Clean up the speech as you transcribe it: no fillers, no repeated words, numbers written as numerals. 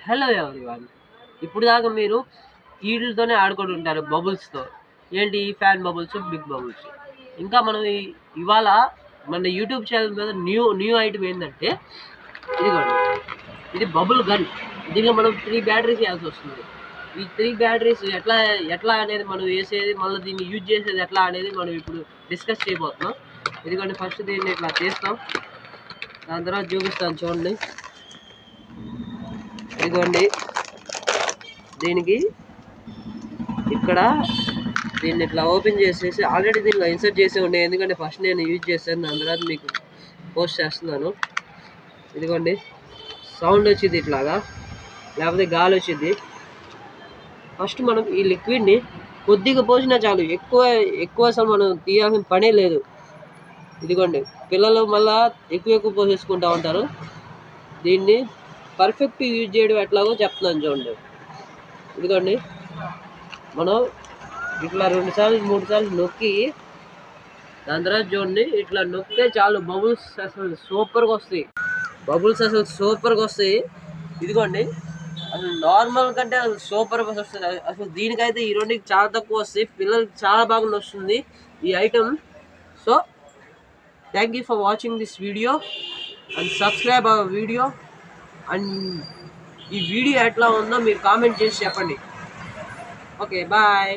Hello everyone. ఇప్పుడు దాకా మీరు వీటితోనే ఆడుకుంటూ ఉంటారు, బబుల్స్తో. ఏంటి ఫ్యాన్ బబుల్స్, బిగ్ బబుల్స్. ఇంకా మనం ఇవాళ మన యూట్యూబ్ ఛానల్ మీద న్యూ ఐటమ్ ఏంటంటే ఇదిగోండి, ఇది బబుల్ గన్. దీనిలో మనం 3 బ్యాటరీస్ వేయాల్సి వస్తుంది. ఈ 3 బ్యాటరీస్ ఎట్లా అనేది మనం వేసేది, మళ్ళీ దీన్ని యూజ్ చేసేది ఎట్లా అనేది మనం ఇప్పుడు డిస్కస్ చేయబోతున్నాం. ఇదిగోండి, ఫస్ట్ దీన్ని ఇట్లా తీస్తాం, దాని తర్వాత చూపిస్తాను చూడండి. ఇదిగోండి, దీనికి ఇక్కడ దీన్ని ఇట్లా ఓపెన్ చేసేసి ఆల్రెడీ దీనిలో ఇన్సర్ట్ చేసి ఉండే, ఎందుకంటే ఫస్ట్ నేను యూజ్ చేశాను, దాని తర్వాత మీకు పోస్ట్ చేస్తున్నాను. ఇదిగోండి, సౌండ్ వచ్చింది ఇట్లాగా, లేకపోతే గాలి వచ్చింది. ఫస్ట్ మనం ఈ లిక్విడ్ని కొద్దిగా పోసినా చాలు, ఎక్కువ అసలు మనం తీయాల్సిన పనే లేదు. ఇదిగోండి, పిల్లలు మళ్ళా ఎక్కువ పోసేసుకుంటూ ఉంటారు. దీన్ని పర్ఫెక్ట్ యూజ్ చేయడం ఎట్లాగో చెప్తున్నాను చూడండి. ఇదిగోండి, మనం ఇట్లా 2 సార్లు 3 సార్లు నొక్కి దాని తర్వాత చూడండి, ఇట్లా నొక్కితే చాలు, బబుల్స్ అసలు సూపర్గా వస్తాయి. ఇదిగోండి, అసలు నార్మల్ కంటే అసలు సూపర్గా వస్తుంది. అసలు దీనికైతే ఈ రెండుకి చాలా తక్కువ వస్తాయి, పిల్లలకి చాలా బాగా వస్తుంది ఈ item. So thank you for watching this video and subscribe our video. And ఈ వీడియో ఎట్లా ఉందో మీరు కామెంట్ చేసి చెప్పండి. Okay, bye.